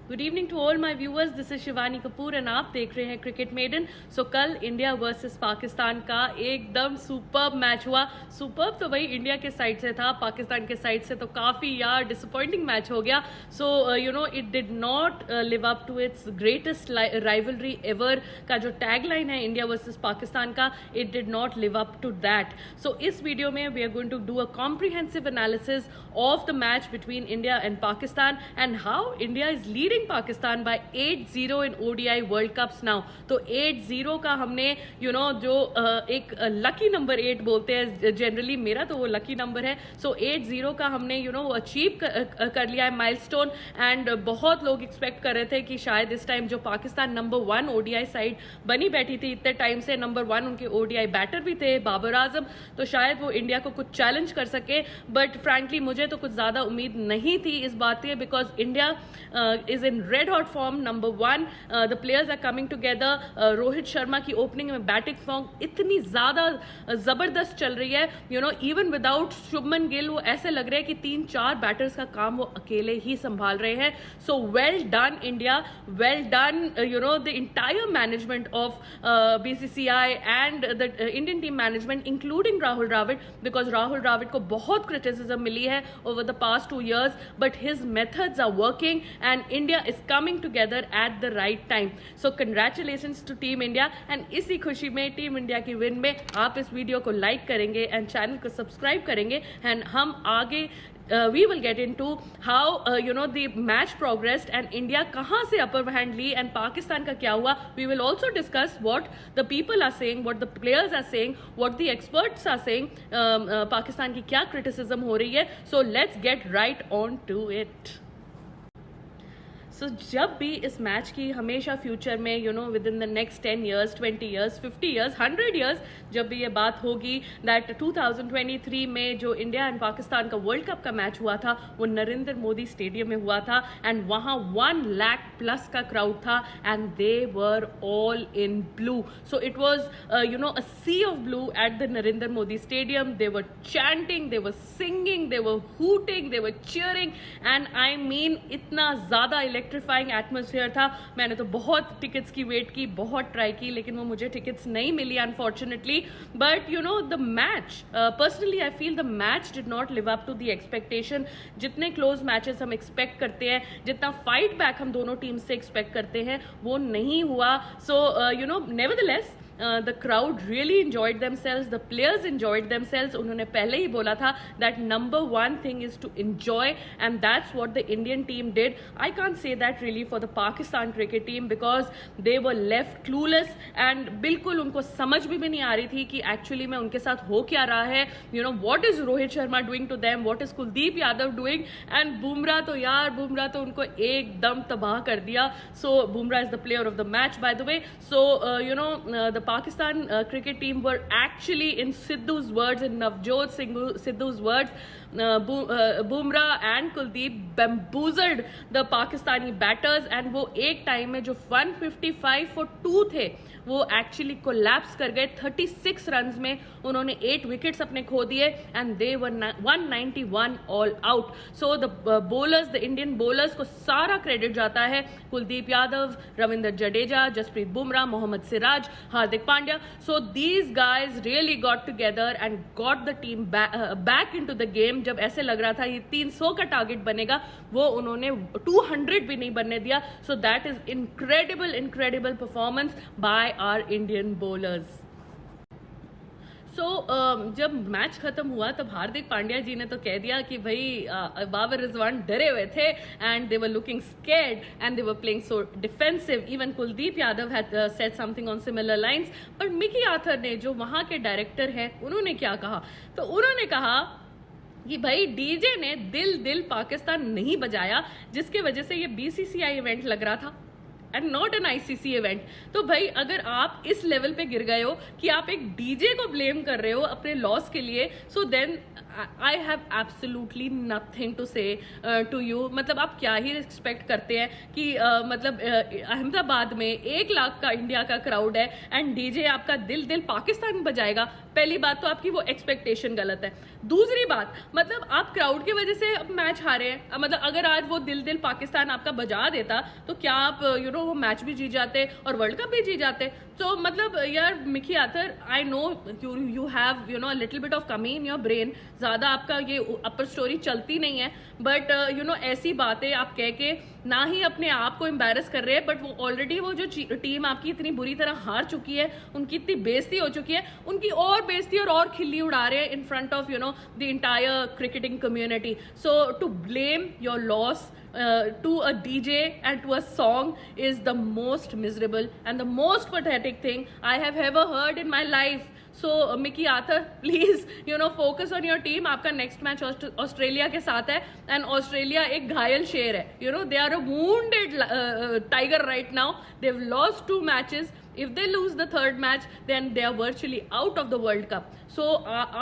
Good evening to all my viewers, this is Shivani Kapoor and आप देख रहे हैं क्रिकेट मेडन। सो कल इंडिया वर्सेस पाकिस्तान का एकदम सुपर्ब मैच हुआ। सुपर्ब तो भाई इंडिया के साइड से था, पाकिस्तान के साइड से तो काफ़ी यार डिसअपॉइंटिंग मैच हो गया। So you know it did not live up to its greatest rivalry ever का जो टैगलाइन है इंडिया वर्सेस पाकिस्तान का, it did not live up to that. So इस वीडियो में we are going to do a comprehensive analysis of the match between India and Pakistan and how India is leading Pakistan by 8-0 in ODI world cups now. तो 8-0 का हमने जो एक lucky number 8 बोलते हैं generally, मेरा तो वो लकी नंबर है। सो 8-0 का हमने अचीव कर लिया है माइलस्टोन। एंड बहुत लोग एक्सपेक्ट कर रहे थे कि शायद इस टाइम जो पाकिस्तान नंबर 1 ODI साइड बनी बैठी थी इतने टाइम से, नंबर 1 उनके ODI बैटर भी थे बाबर आजम, तो शायद वो इंडिया को कुछ चैलेंज कर सके। बट फ्रैंकली मुझे तो कुछ ज्यादा उम्मीद नहीं थी इस बात की, because India is in red hot form. Number one, the players are coming together. Rohit Sharma की ओपनिंग में बैटिंग फॉर्म इतनी ज्यादा जबरदस्त चल रही है, इवन विदाउट शुभमन गिल वो ऐसे लग रहे हैं कि 3-4 बैटर्स का काम वो अकेले ही संभाल रहे हैं। So well done India, well done the entire management of BCCI and the Indian team management including Rahul Dravid, because Rahul Dravid को बहुत क्रिटिसिज्म मिली है over the past 2 years, but his methods are working and India is coming together at the right time. So congratulations to Team India and इसी खुशी में team India की win में आप इस वीडियो को लाइक करेंगे एंड चैनल को सब्सक्राइब करेंगे एंड हम आगे we will get into how the match progressed and India कहाँ से upper hand Lee and Pakistan का क्या हुआ. We will also discuss what the people are saying, what the players are saying, what the experts are saying. Pakistan की क्या criticism हो रही है. So let's get right on to it. सो जब भी इस मैच की हमेशा फ्यूचर में with in the next 10 years, 20 years, 50 years, 100 years जब भी ये बात होगी दैट 2023 में जो इंडिया एंड पाकिस्तान का वर्ल्ड कप का मैच हुआ था वो नरेंद्र मोदी स्टेडियम में हुआ था एंड वहाँ 1 लाख प्लस का क्राउड था and they were all in blue. So it was a sea of blue at the Narendra Modi stadium. They were chanting, they were singing, they were hooting, they were cheering and I mean इतना ज़्यादा electrifying atmosphere था. मैंने तो बहुत tickets की wait की, बहुत try की, लेकिन वो मुझे टिकट्स नहीं मिली unfortunately. But the match, personally I feel the match did not live up to the expectation. जितने क्लोज मैचेस हम एक्सपेक्ट करते हैं, जितना फाइट बैक हम दोनों टीम से एक्सपेक्ट करते हैं, वो नहीं हुआ. सो nevertheless the crowd really enjoyed themselves, the players enjoyed themselves. उन्होंने पहले ही बोला था that number one thing is to enjoy and that's what the Indian team did. I can't say that really for the Pakistan cricket team because they were left clueless and बिल्कुल उनको समझ भी नहीं आ रही थी कि actually में उनके साथ हो क्या रहा है. What is Rohit Sharma doing to them, what is Kuldeep Yadav doing, and Bumrah तो उनको एकदम तबाह कर दिया. So Bumrah is the player of the match by the way. So the Pakistan cricket team were actually, in Sidhu's words, in Navjot Sidhu's words, Bumrah and Kuldeep bamboozled the Pakistani batters and वो एक time में जो 155 for 2 थे वो actually collapse कर गए. 36 runs में उन्होंने 8 विकेट्स अपने खो दिए and they were 191 all out. So the bowlers, the Indian bowlers को सारा क्रेडिट जाता है. Kuldeep Yadav, Ravindra Jadeja, Jasprit Bumrah, Mohammad Siraj, Hardik Pandya. So these guys really got together and got the team back into the game. जब ऐसे लग रहा था ये 300 का टारगेट बनेगा, वो उन्होंने 200 भी नहीं बनने दिया. So that is incredible performance by our Indian bowlers. So जब मैच खत्म हुआ तब हार्दिक पांड्या जी ने तो कह दिया कि भाई बाबर रिजवान डरे हुए थे and they were looking scared and they were playing so defensive. Even Kuldeep Yadav had said something on similar lines. But Mickey Arthur ने, जो वहां के डायरेक्टर हैं, उन्होंने क्या कहा? तो उन्होंने कहा कि भाई डीजे ने दिल पाकिस्तान नहीं बजाया, जिसके वजह से ये BCCI इवेंट लग रहा था. And not an ICC event. तो भाई अगर आप इस लेवल पे गिर गए हो कि आप एक डीजे को ब्लेम कर रहे हो अपने लॉस के लिए, so then I have absolutely nothing to say to you. मतलब आप क्या ही एक्सपेक्ट करते हैं कि मतलब अहमदाबाद में 1 लाख का इंडिया का क्राउड है एंड डीजे आपका दिल दिल पाकिस्तान बजाएगा। पहली बात तो आपकी वो एक्सपेक्टेशन गलत है। दूसरी बात, मतलब आप क्राउड की वजह से मैच हारे हैं। मतलब अगर आज वो दिल दिल पाकिस्तान आपका बजा देता तो क्या आप वो मैच भी जीत जाते और वर्ल्ड कप भी जीत जाते। तो मतलब यार Mickey Arthur, I know you have little bit of कमी इन योर ब्रेन, ज्यादा आपका ये अपर स्टोरी चलती नहीं है, बट ऐसी बातें आप कह के ना ही अपने आप को एम्बैरस कर रहे हैं, बट वो ऑलरेडी वो जो टीम आपकी इतनी बुरी तरह हार चुकी है, उनकी इतनी बेइज्जती हो चुकी है, उनकी और बेइज्जती और खिल्ली उड़ा रहे हैं in front of the entire cricketing community. So to blame your loss to a DJ and to a song is the most miserable and the most pathetic thing I have ever heard in my life. So Mickey Arthur, please focus on your team. आपका next match Australia के साथ है and Australia एक घायल शेर है। They are a wounded tiger right now. They have lost 2 matches. If they lose the 3rd match, then they are virtually out of the World Cup. So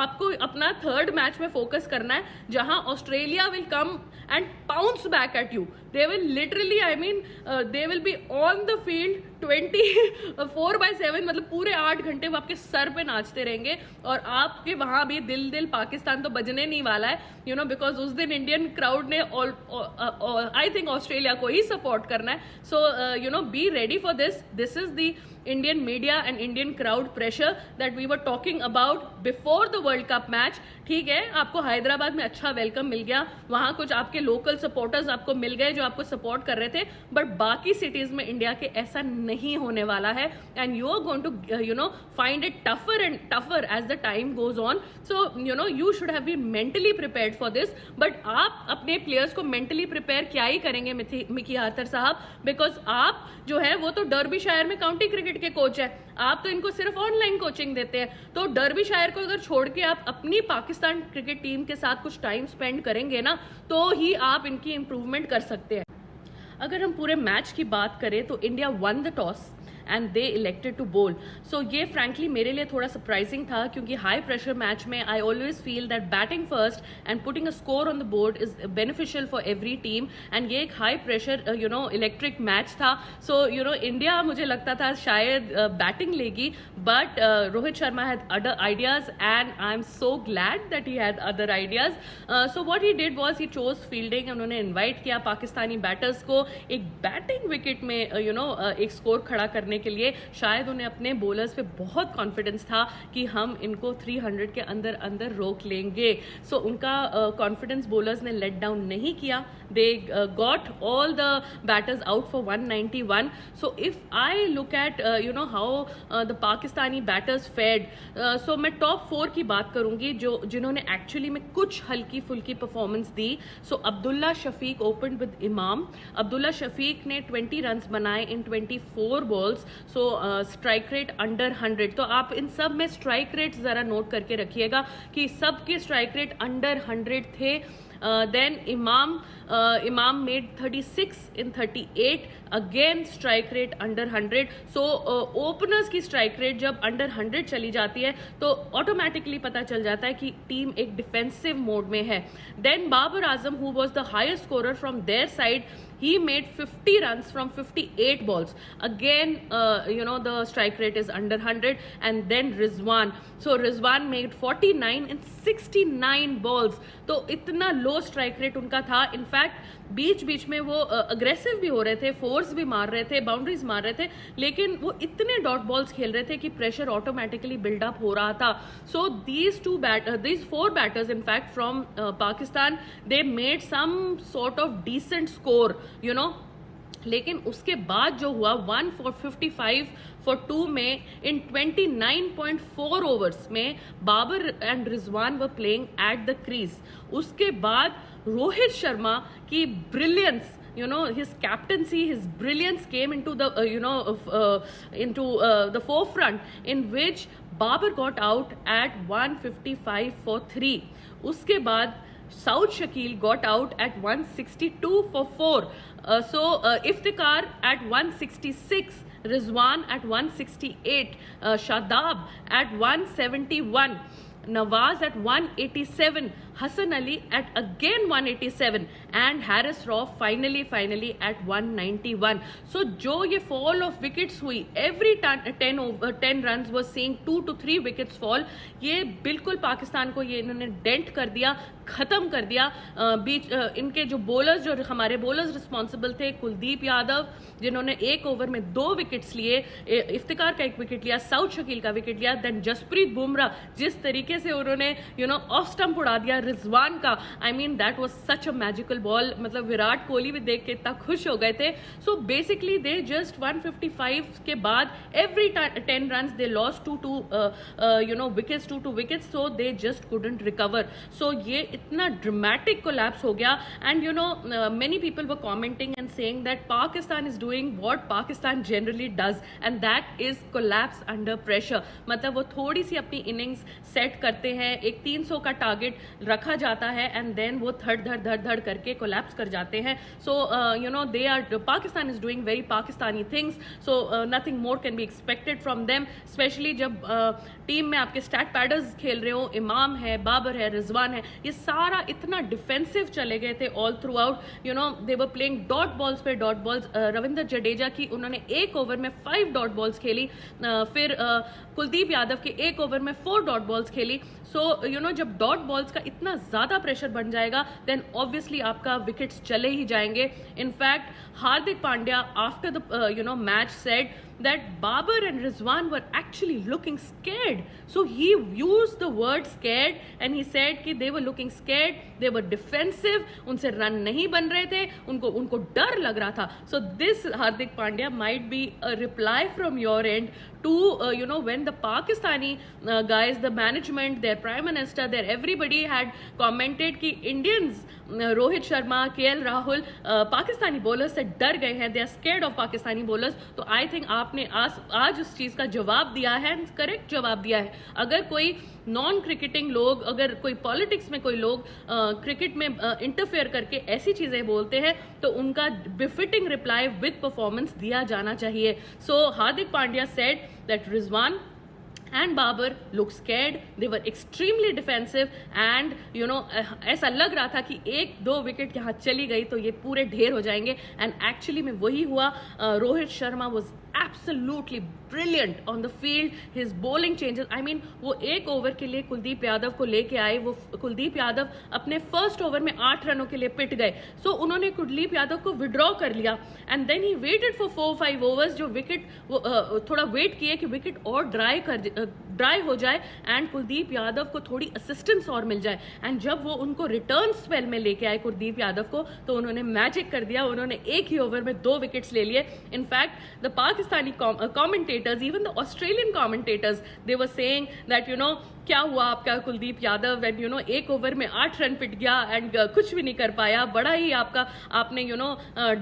आपको अपना 3rd match में focus करना है, जहां Australia will come and pounce back at you. They will literally, I mean, they will be on the field 24/7, मतलब पूरे 8 घंटे वो आपके सर पे नाचते रहेंगे और आपके वहां भी दिल दिल पाकिस्तान तो बजने नहीं वाला है, बिकॉज उस दिन इंडियन क्राउड ने आई थिंक ऑस्ट्रेलिया को ही सपोर्ट करना है। So be ready for this is the Indian media and Indian crowd pressure that we were talking about before the World Cup match. ठीक है, आपको हैदराबाद में अच्छा वेलकम मिल गया, वहां कुछ आपके लोकल सपोर्टर्स आपको मिल गए जो आपको सपोर्ट कर रहे थे, बट बाकी सिटीज में इंडिया के ऐसा नहीं होने वाला है and you are going to find it tougher and tougher as the time goes on. So you should have been mentally prepared for this, but आप अपने प्लेयर्स को मेंटली प्रिपेयर क्या ही करेंगे मिकी आर्थर साहब, बिकॉज आप जो है वो तो डर्बीशायर में काउंटी क्रिकेट के कोच है, आप तो इनको सिर्फ ऑनलाइन कोचिंग देते हैं। तो डर्बीशायर को अगर छोड़ के आप अपनी पाकिस्तान क्रिकेट टीम के साथ कुछ टाइम स्पेंड करेंगे ना, तो ही आप इनकी इंप्रूवमेंट कर सकते हैं। अगर हम पूरे मैच की बात करें तो India won the toss and they elected to bowl. सो ये फ्रैंकली मेरे लिए थोड़ा सरप्राइजिंग था, क्योंकि हाई प्रेशर मैच में I always feel that batting first and putting a score on the board is beneficial for every team, and ये एक हाई प्रेशर इलेक्ट्रिक मैच था। सो इंडिया मुझे लगता था शायद बैटिंग लेगी, but Rohit Sharma had other ideas and I am so glad that he had other ideas. So what he did was he chose fielding. उन्होंने invite किया पाकिस्तानी बैटर्स को एक बैटिंग विकेट में एक स्कोर खड़ा करने के लिए। शायद उन्हें अपने बॉलर्स पे बहुत कॉन्फिडेंस था कि हम इनको 300 के अंदर अंदर रोक लेंगे। सो उनका कॉन्फिडेंस बॉलर्स ने लेट डाउन नहीं किया। They got all the batters out for 191। So if I look at how the Pakistani batters fared, so मैं टॉप 4 की बात करूंगी जिन्होंने एक्चुअली में कुछ हल्की फुल्की परफॉर्मेंस दी। So Abdullah Shafique opened with Imam. Abdullah Shafique ने 20 रन्स बनाए in 24 balls. So strike rate under 100। तो आप इन सब में स्ट्राइक रेट जरा नोट करके रखिएगा कि सबके स्ट्राइक रेट अंडर 100 थे। Then Imam made 36 in 38, again strike rate under 100. So openers की strike rate जब under 100 चली जाती है तो automatically पता चल जाता है कि टीम एक defensive mode में है। Then Babar Azam, who was the highest scorer from their side, he made 50 runs from 58 balls. Again, the strike rate is under 100. And then Rizwan. So Rizwan made 49 in 69 balls. तो इतना लो strike rate उनका था। In fact बीच बीच में वो aggressive भी हो रहे थे, फोर्स भी मार रहे थे, बाउंड्रीज मार रहे थे, लेकिन वो इतने डॉट बॉल्स खेल रहे थे कि प्रेशर ऑटोमेटिकली बिल्डअप हो रहा था। सो these 4 batters in fact from Pakistan, they made some sort of decent score, लेकिन उसके बाद जो हुआ 1 for 55 for 2 में इन 29.4 ओवर्स में Babar and Rizwan were playing at the crease. उसके बाद रोहित शर्मा की brilliance, his captaincy, his brilliance came into the the forefront, in which Babar got out at 155 for 3. उसके बाद Saud Shakil got out at 162 for 4. Iftikhar at 166, Rizwan at 168, Shadab at 171, Nawaz at 187, Hassan Ali at again 187, and Haris Rauf finally at 191. So जो ये fall of wickets हुई, every 10 runs was seeing 2 to 3 wickets fall. ये बिल्कुल पाकिस्तान को ये इन्होंने dent कर दिया, ख़त्म कर दिया. बीच इनके जो बॉलर्स, जो हमारे बॉलर्स रिस्पॉन्सिबल थे, कुलदीप यादव जिन्होंने एक ओवर में 2 विकेट्स लिए, इफ्तिकार का 1 विकेट लिया, साउद शकील का विकेट लिया, देन जसप्रीत बुमराह जिस तरीके से उन्होंने ऑफ स्टंप उड़ा दिया रिजवान का, I mean that was such a magical ball. मतलब विराट कोहली भी देख के इतना खुश हो गए थे. सो बेसिकली दे जस्ट 155 के बाद every 10 runs they lost 2 wickets, 2 wickets, so they just couldn't recover. So ये इतना ड्रामेटिक कोलैप्स हो गया. And many people were commenting and saying that Pakistan is doing what Pakistan generally does, and that is collapse under pressure. मतलब वो थोड़ी सी अपनी innings set करते हैं, एक 300 का टारगेट रखा जाता है, एंड देन वो धड़ करके कोलैप्स कर जाते हैं. So they are, Pakistan is doing very Pakistani things. So nothing more can be expected from them, especially जब टीम में आपके स्टैट पैडर्स खेल रहे हो, इमाम है, बाबर है, रिजवान है, ये सारा इतना डिफेंसिव चले गए थे all through out. They were playing dot balls पे डॉट बॉल्स. रविंद्र जडेजा की उन्होंने एक ओवर में 5 डॉट बॉल्स खेली, फिर कुलदीप यादव के एक ओवर में 4 डॉट बॉल्स खेली. सो जब डॉट बॉल्स का इतना ज़्यादा प्रेशर बन जाएगा, देन ऑब्वियसली आपका विकेट्स चले ही जाएंगे. In fact Hardik Pandya after the match said that Babar and Rizwan were actually looking scared. So he used the word scared and he said कि they were looking scared, they were defensive, उनसे run नहीं बन रहे थे, उनको डर लग रहा था. So this Hardik Pandya might be a reply from your end to when the Pakistani guys, the management, their prime minister, their everybody had commented कि Indians, Rohit Sharma, KL Rahul Pakistani bowlers से डर गए हैं, they are scared of Pakistani bowlers. तो I think आपने आज उस चीज़ का जवाब दिया है, करेक्ट जवाब दिया है. अगर कोई नॉन क्रिकेटिंग लोग, अगर कोई पॉलिटिक्स में कोई लोग क्रिकेट में इंटरफेयर करके ऐसी चीज़ें बोलते हैं, तो उनका बिफिटिंग रिप्लाई विद परफॉर्मेंस दिया जाना चाहिए. So Hardik Pandya said that Rizwan and Babar looked scared, they were extremely defensive, and ऐसा लग रहा था कि 1-2 विकेट यहाँ चली गई तो ये पूरे ढेर हो जाएंगे. एंड एक्चुअली में वही हुआ. Rohit Sharma was absolutely brilliant on the field. His bowling changes, I mean वो एक ओवर के लिए कुलदीप यादव को लेके आए. वो कुलदीप यादव अपने फर्स्ट ओवर में 8 रनों के लिए पिट गए. सो उन्होंने कुलदीप यादव को विड्रॉ कर लिया, and then he waited for 4-5 overs. जो विकेट थोड़ा वेट किए कि विकेट और ड्राई हो जाए एंड कुलदीप यादव को थोड़ी असिस्टेंस और मिल जाए. एंड जब वो उनको रिटर्न स्पेल में लेके आए कुलदीप यादव को, तो उन्होंने मैजिक कर दिया. उन्होंने एक ही ओवर में 2 विकेट्स ले लिए. In fact the Pakistani commentators, even the Australian commentators, they were saying that क्या हुआ आपका कुलदीप यादव, एंड एक ओवर में 8 रन पिट गया एंड कुछ भी नहीं कर पाया. बड़ा ही आपने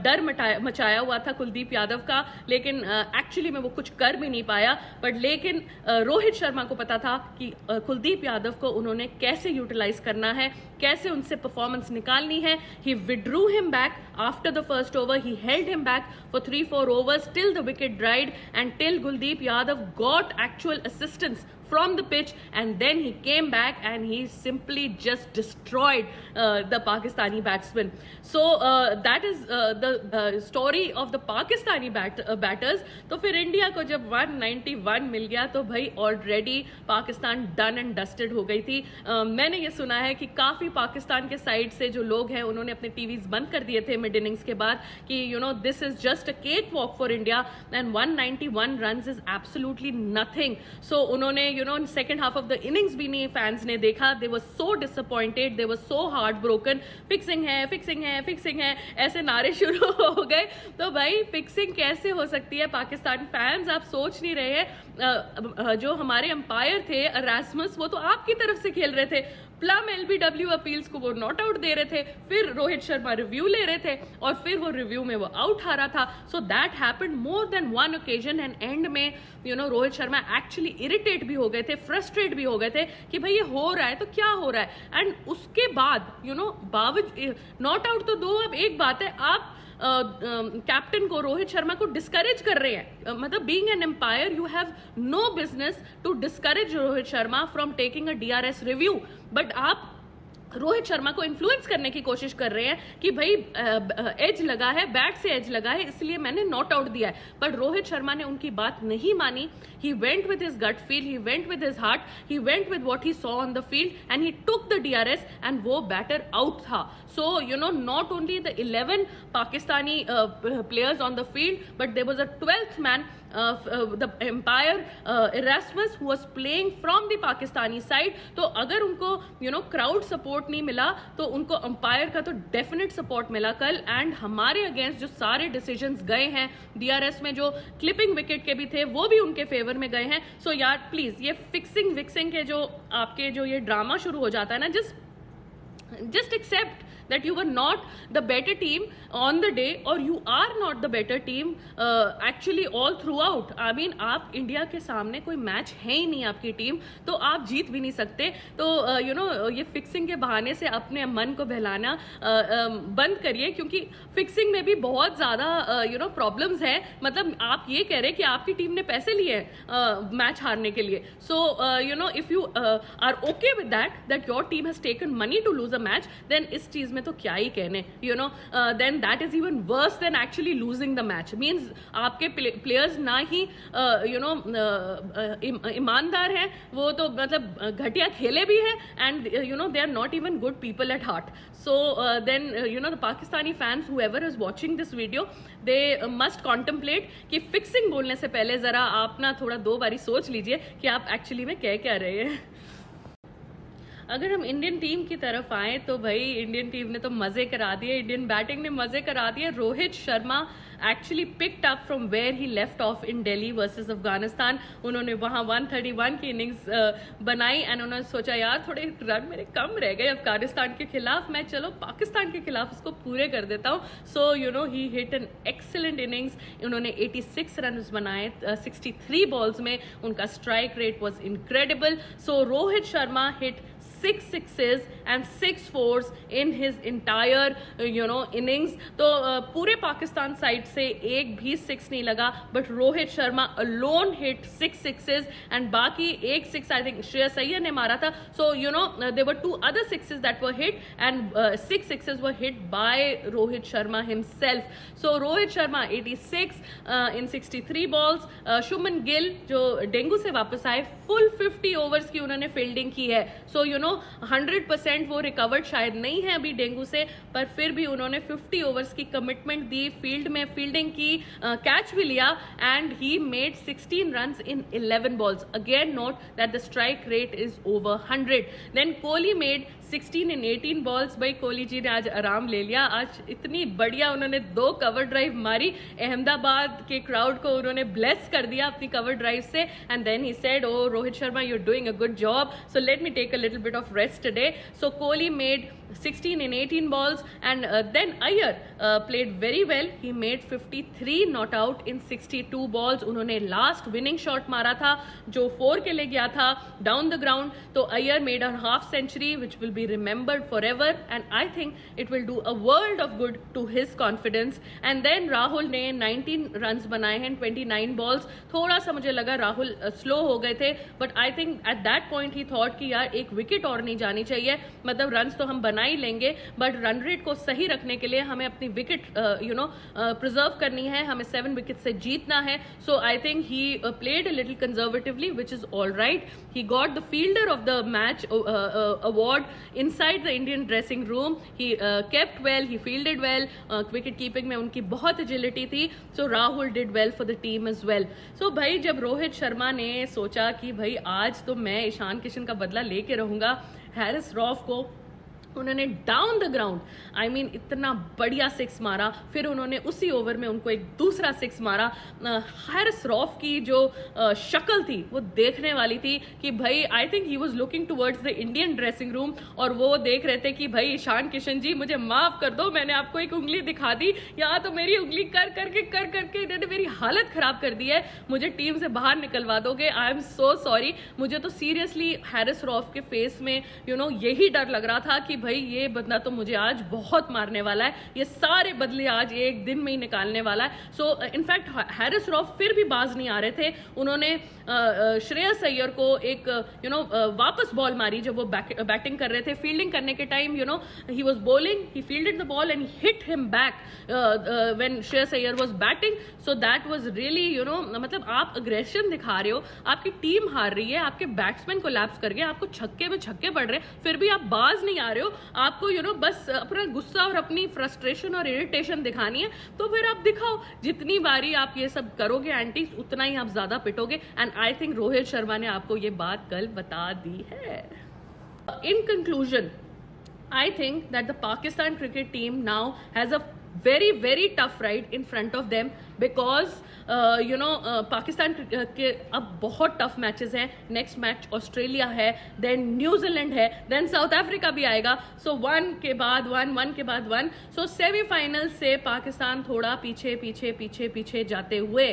डर मचाया हुआ था कुलदीप यादव का, लेकिन एक्चुअली में वो कुछ कर भी नहीं पाया. बट लेकिन रोहित शर्मा को पता था कि कुलदीप यादव को उन्होंने कैसे यूटिलाइज करना है, कैसे उनसे परफॉर्मेंस निकालनी है. ही withdrew him back after the first over, he held him back for 3-4 overs till the wicket dried and till Kuldeep Yadav got actual assistance from the pitch, and then he came back and he simply just destroyed the Pakistani batsmen. So that is the story of the Pakistani batters. तो फिर India को जब 191 मिल गया तो भाई already Pakistan done and dusted हो गई थी. मैंने ये सुना है कि काफ़ी पाकिस्तान के साइड से जो लोग हैं उन्होंने अपने टीवीज बंद कर दिए थे मिड इनिंग्स के बाद कि this is just a cake walk for India, and 191 runs is absolutely nothing. So उन्होंने second half of the innings भी नहीं फैंस ने देखा. They were so disappointed, they were so heart broken. Fixing है, fixing है, fixing है, ऐसे नारे शुरू हो गए. तो भाई फिक्सिंग कैसे हो सकती है? पाकिस्तान फैंस आप सोच नहीं रहे हैं. जो हमारे अंपायर थे अरास्मस, वो तो आपकी तरफ से खेल रहे थे. प्लम एलबीडब्ल्यू अपील्स को वो नॉट आउट दे रहे थे, फिर रोहित शर्मा रिव्यू ले रहे थे और फिर वो रिव्यू में वो आउट आ रहा था. So that happened more than one occasion and and में रोहित शर्मा एक्चुअली इरिटेट भी हो गए थे, फ्रस्ट्रेट भी हो गए थे कि भाई ये हो रहा है तो क्या हो रहा है. एंड उसके बाद बावजूद नॉट आउट तो दो, अब एक बात है आप कैप्टन को, रोहित शर्मा को डिस्करेज कर रहे हैं. मतलब being an umpire you have no business to discourage Rohit Sharma from taking a DRS review, but आप रोहित शर्मा को इन्फ्लुएंस करने की कोशिश कर रहे हैं कि भाई एज लगा है, बैट से एज लगा है, इसलिए मैंने नॉट आउट दिया है. बट रोहित शर्मा ने उनकी बात नहीं मानी. He went with his gut feel, he went with his heart, he went with what he saw on the field and he took the DRS and वो बैटर आउट था. So not only the 11 Pakistani players on the field, but there was a 12th man, the umpire Erasmus, who was playing from the Pakistani side. तो अगर उनको crowd support नहीं मिला तो उनको umpire का तो डेफिनेट सपोर्ट मिला कल. एंड हमारे अगेंस्ट जो सारे डिसीजंस गए हैं DRS में, जो क्लिपिंग विकेट के भी थे वो भी उनके फेवर में गए हैं. सो यार प्लीज ये फिक्सिंग विक्सिंग के जो आपके जो ये ड्रामा शुरू हो जाता है ना, just accept that you were not the better team on the day, or you are not the better team actually all throughout. I mean आप इंडिया के सामने कोई मैच है ही नहीं आपकी टीम, तो आप जीत भी नहीं सकते. तो ये फिक्सिंग के बहाने से अपने मन को बहलाना बंद करिए, क्योंकि फिक्सिंग में भी बहुत ज़्यादा प्रॉब्लम्स है. मतलब आप ये कह रहे हैं कि आपकी टीम ने पैसे लिए हैं मैच हारने के लिए. So if you are okay with that your team has taken money to lose a match, then इस चीज़ में तो क्या ही कहने. Then that is even worse than actually losing the match. Means आपके प्लेयर्स ना ही ईमानदार हैं, वो तो मतलब घटिया खेले भी हैं, and they are not even good people at heart. So then the Pakistani fans whoever is watching this video, they must contemplate कि फिक्सिंग बोलने से पहले जरा आप ना थोड़ा 2 बारी सोच लीजिए कि आप एक्चुअली में कह क्या रहे हैं. अगर हम इंडियन टीम की तरफ आए तो भाई इंडियन टीम ने तो मजे करा दिए, इंडियन बैटिंग ने मजे करा दिए. Rohit Sharma actually picked up from where he left off in Delhi versus Afghanistan. उन्होंने वहाँ 131 की इनिंग्स बनाई एंड उन्होंने सोचा यार थोड़े रन मेरे कम रह गए अफगानिस्तान के खिलाफ, मैं चलो पाकिस्तान के खिलाफ उसको पूरे कर देता हूँ. सो ही हिट एन एक्सेलेंट इनिंग्स. उन्होंने 86 रन बनाए 63 बॉल्स में. उनका strike rate was incredible. So Rohit Sharma hit 6 sixes and 6 fours in his entire innings. तो पूरे पाकिस्तान साइड से एक भी 6 नहीं लगा, but Rohit Sharma alone hit 6 sixes and बाकी एक 6 I think श्रेयस अय्यर ने मारा था. So there were 2 other 6s that were hit and 6 sixes were hit by Rohit Sharma himself. So Rohit Sharma 86 in 63 balls. Shubman Gill जो डेंगू से वापस आए, फुल 50 ओवर्स की उन्होंने फील्डिंग की है. सो 100% वो रिकवर्ड शायद नहीं है अभी डेंगू से, पर फिर भी उन्होंने 50 ओवर्स की कमिटमेंट दी, फील्ड में फील्डिंग की, कैच भी लिया and he made 16 runs in 11 balls. Again note that the strike rate is over 100. देन कोहली मेड 16 in 18 बॉल्स. भाई कोहली जी ने आज आराम ले लिया. आज इतनी बढ़िया उन्होंने 2 कवर ड्राइव मारी, अहमदाबाद के क्राउड को उन्होंने ब्लेस कर दिया अपनी कवर ड्राइव से. And then he said oh Rohit Sharma you are doing a good job, so let me take a little bit of rest today. So Kohli made 16 in 18 balls and then Iyer played very well. He made 53 not out in 62 balls. उन्होंने last winning shot मारा था जो 4 के लिए गया था down the ground. तो Iyer made a half century which will be remembered forever and I think it will do a world of good to his confidence. And then Rahul ने 19 runs बनाए हैं 29 balls. थोड़ा सा मुझे लगा राहुल स्लो हो गए थे, but I think at that point he thought कि यार एक विकेट और नहीं जानी चाहिए. मतलब रन्स तो हम बना ही लेंगे, बट रन रेट को सही रखने के लिए हमें अपनी विकेट प्रिजर्व करनी है, हमें 7 विकेट से जीतना है. So I think he played a little conservatively which is all right. He got the fielder of the match award inside the Indian dressing room. He kept well, he fielded well. Wicket keeping में उनकी बहुत agility थी. So Rahul did well for the team as well. So भाई जब रोहित शर्मा ने सोचा कि भाई आज तो मैं ईशान किशन का बदला लेके रहूंगा, हैरिस रॉफ को उन्होंने down the ground I mean इतना बढ़िया सिक्स मारा, फिर उन्होंने उसी ओवर में उनको एक दूसरा सिक्स मारा। हारिस रॉफ की जो शक्ल थी वो देखने वाली थी कि भाई आई think he was looking towards the Indian dressing room और वो देख रहे थे कि भाई ईशान किशन जी मुझे माफ कर दो, मैंने आपको एक उंगली दिखा दी, यहाँ तो मेरी उंगली कर करके इन्होंने मेरी हालत खराब कर दी है, मुझे टीम से बाहर निकलवा दोगे, आई एम सो सॉरी। मुझे तो सीरियसली हैरिस रॉफ के फेस में यही डर लग रहा था कि भाई ये बंदा तो मुझे आज बहुत मारने वाला है, ये सारे बदले आज एक दिन में ही निकालने वाला है। सो इनफैक्ट हैरिस रॉफ फिर भी बाज नहीं आ रहे थे, उन्होंने श्रेयस अय्यर को एक वापस बॉल मारी जब वो बैटिंग कर रहे थे, फील्डिंग करने के time he was bowling, he fielded the ball and hit him back when Shreyas Iyer was batting. So that was really मतलब आप अग्रेशन दिखा रहे हो, आपकी टीम हार रही है, आपके बैट्समैन कोलैप्स कर गए, आपको छक्के में छक्के पड़ रहे हैं, फिर भी आप बाज नहीं आ रहे हो, आपको बस अपना गुस्सा और अपनी फ्रस्ट्रेशन और इरिटेशन दिखानी है, तो फिर आप दिखाओ। जितनी बारी आप ये सब करोगे एंटी, उतना ही आप ज्यादा पिटोगे। And I think Rohit Sharma ने आपको ये बात कल बता दी है। In conclusion, I think that the Pakistan cricket team now has a very tough ride in front of them because Pakistan के अब बहुत टफ मैचेस हैं। नेक्स्ट मैच ऑस्ट्रेलिया है, देन न्यूजीलैंड है, देन साउथ अफ्रीका भी आएगा। सो वन के बाद वन, सो सेमीफाइनल से पाकिस्तान थोड़ा पीछे जाते हुए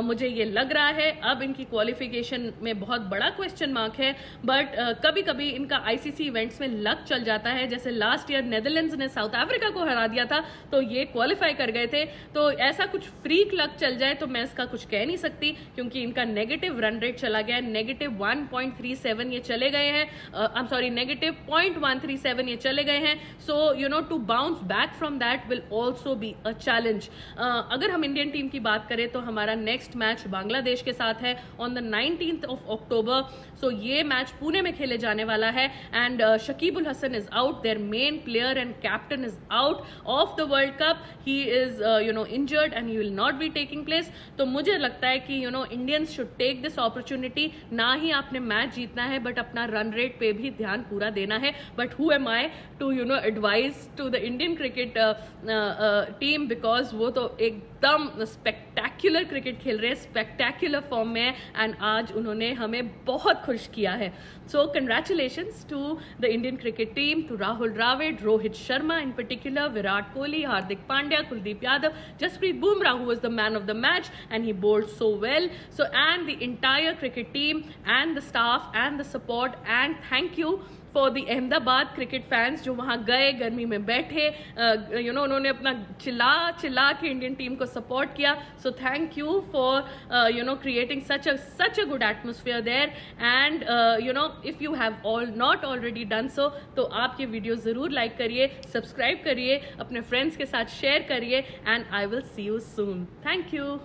मुझे ये लग रहा है। अब इनकी क्वालिफिकेशन में बहुत बड़ा क्वेश्चन मार्क है, बट कभी कभी इनका आईसीसी इवेंट्स में लक चल जाता है। जैसे लास्ट ईयर नेदरलैंड्स ने साउथ अफ्रीका को हरा दिया था, तो ये क्वालिफाई कर गए थे। तो ऐसा कुछ फ्रीक लक चल जाए तो मैं इसका कुछ कह नहीं सकती, क्योंकि इनका नेगेटिव रन रेट चला गया है, नेगेटिव 1.37 ये चले गए हैं, आई एम सॉरी नेगेटिव 0.137 ये चले गए हैं। So to bounce back from that will also be a challenge. अगर हम इंडियन टीम की बात करें तो हमारा नेक्स्ट मैच बांग्लादेश के साथ है on the 19th of October। सो ये मैच पुणे में खेले जाने वाला है and Shakib ul Hasan is out, their main player and captain is out of the world cup, he is injured and he will not be taking place. तो मुझे लगता है कि Indians should take this opportunity, ना ही आपने मैच जीतना है बट अपना रन रेट पे भी ध्यान पूरा देना है। But who am I to advise to the Indian cricket team, because वो तो एकदम स्पेक्टैक्युलर क्रिकेट खेल रहे हैं, स्पेक्टैक्युलर फॉर्म में है एंड आज उन्होंने हमें बहुत खुश किया है। So congratulations to the Indian cricket team, to Rahul Dravid, Rohit Sharma in particular, Virat Kohli, Hardik Pandya, Kuldeep Yadav, Jasprit Bumrah who was the man of the match and he bowled so well. So and the entire cricket team and the staff and the support, and thank you for the Ahmedabad cricket fans जो वहाँ गए, गर्मी में बैठे, उन्होंने अपना चिल्ला के इंडियन टीम को सपोर्ट किया। So thank you for creating such a good atmosphere there and if you have not already done so, तो आप ये वीडियो ज़रूर लाइक करिए, सब्सक्राइब करिए, अपने फ्रेंड्स के साथ शेयर करिए and I will see you soon. Thank you.